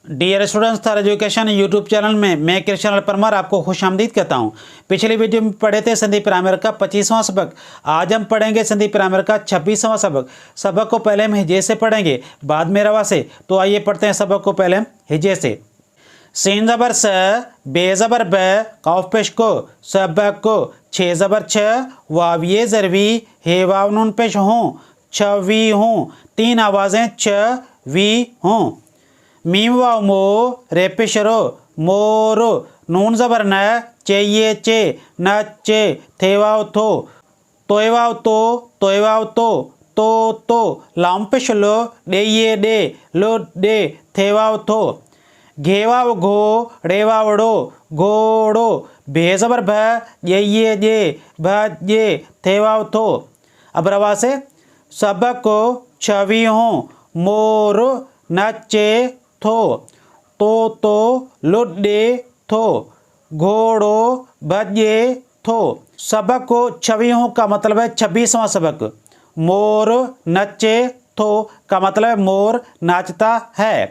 Dear students, थर education YouTube channel में मैं कृष्ण परमार आपको खुशामदीद कहता हूँ। पिछली वीडियो में पढ़े थे संधि प्राइमर का 25वां सबक। आज हम पढ़ेंगे संधि प्राइमर का 26वां सबक। सबक को पहले हम हिजे से पढ़ेंगे, बाद में रवा से। तो आइए पढ़ते हैं सबक को पहले हम हिजे से। सीन ज़बर स, बे ज़बर ब, कौफ पेश को, सब को, छे ज़बर छ, वाविये ज़रवी, हे वाव नून पेश हूँ, छवी हूँ। तीन आवाज़ें छ वी हूँ। मीम वाव मो, रे पेश रो, मोरो। नून ज़बर न, चे ये चे, न चे, थे वाव थो, तोय वाव तो, लाम पेश लो, डे ये डे, लो डे, थे वाव थो। घे वाव घो, रे वाव डो, घोड़ो। भे ज़बर भ, ये जे, भ जे, थे वाव थो। अब रवा से। सबक को छवि हूँ, मोर नचे थो, तो लुड्डे थो, घोड़ो भजे थो। सबक को छवि हूँ का मतलब है 26वां सबक। मोर नचे थो का मतलब है मोर नाचता है।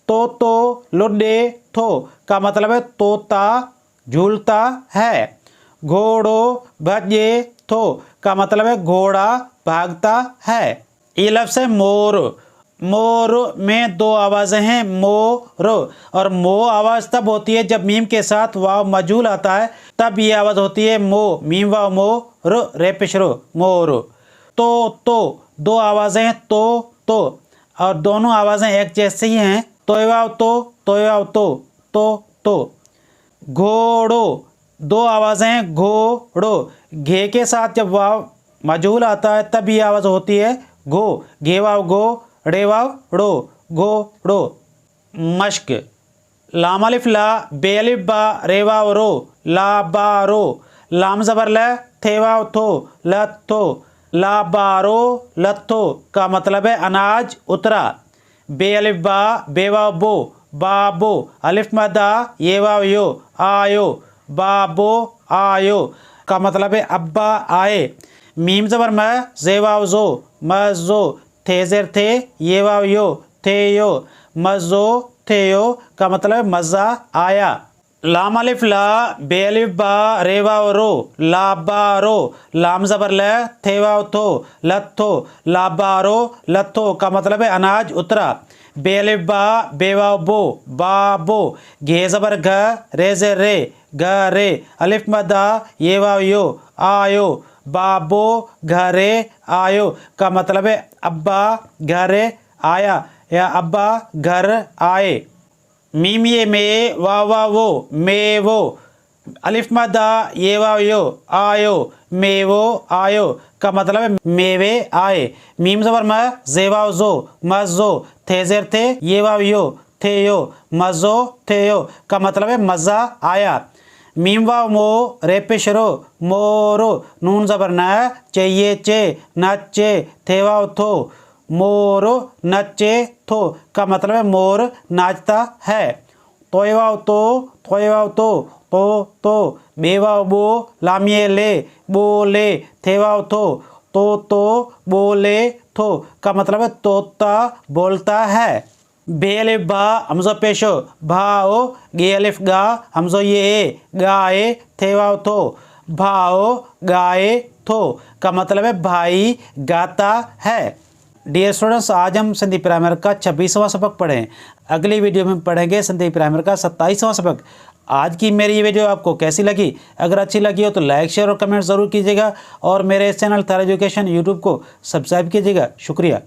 तो लुड्डे थो का मतलब है तोता झूलता है। घोड़ो भजे थो का मतलब है घोड़ा भागता है। ये लफ्ज़ है मोर। मोर में दो आवाज़ें हैं, मोर। और मो आवाज़ तब होती है जब मीम के साथ वाव मजूल आता है, तब ये आवाज़ होती है मो। मीम वाव मो, रे पेश रो, मोर। तो दो आवाज़ें हैं, तो और दोनों आवाज़ें एक जैसी ही हैं। तोय वाव तो। घोड़ो, दो आवाज़ें हैं, घोड़ो। घे के साथ जब वाव मजूल आता है तब ये आवाज़ होती है घो। घे वाव गो, रे वाव ड़ो, घोड़ो। मश्क। लाम अलिफ ला, बे अलिफ बा, रे वाव रो, ला बा रो। लाम ज़बर ल, थे वाव थो, लथो, ला बारो लथो का मतलब है अनाज उतरा। बे अलिफ बा, बे वाव बो, बाबो। अलिफ मदा, ये वाव यो, आयो, बाबो आयो का मतलब है अब्बा आए। मीम ज़बर म, जे वाव जो, मज़ो। थे ज़ेर थे, ये वाव यो, थे यो, मज़ो थे यो का मतलब है मज़ा आया। लाम अलिफ ला, बे अलिफ बा, रे वाव रो, ला बा रो। लाम ज़बर ल, थे वाव थो, लथो, ला बा रो लथो का मतलब है अनाज उतरा। बे अलिफ बा, बे वाव बो, बाबो। घे ज़बर घ, रे ज़ेर रे, घ रे। अलिफ मदा, ये वाव यो, आयो, बाबो घरे आयो का मतलब है अब्बा घरे आया या अब्बा घर आए। मीम ये में, वाव वो, मे वो। अलिफ मदा, ये वाव यो, आयो, मेवो आयो का मतलब है मेवे आए। मीम ज़बर म, जे वाव जो, मज़ो। थे ज़ेर थे, ये वाव यो, थे यो, मज़ो थे यो का मतलब है मज़ा आया। मीम वाव मो, रे पेश रो, मोरो। नून ज़बर न, चे ये चे, नचे, थे वाव थो, मोरो नचे थो का मतलब है मोर नाचता है। तोय वाव तो, बे वाव बो, लामिये ले, बोले, थे वाव थो, तो बोले थो का मतलब है तोता बोलता है। बे अलिफ बा, हमज़ो पेशो, भाओ। गे अलिफ गा, हमज़ो ये, गाए, थे वाव थो, भाओ गाए थो का मतलब है भाई गाता है। डियर स्टूडेंट्स, आज हम संधि प्राइमर का 26वां सबक पढ़ें। अगली वीडियो में पढ़ेंगे संधि प्राइमर का 27वां सबक। आज की मेरी ये वीडियो आपको कैसी लगी? अगर अच्छी लगी हो तो लाइक, शेयर और कमेंट ज़रूर कीजिएगा और मेरे इस चैनल थर एजुकेशन यूट्यूब को सब्सक्राइब कीजिएगा। शुक्रिया।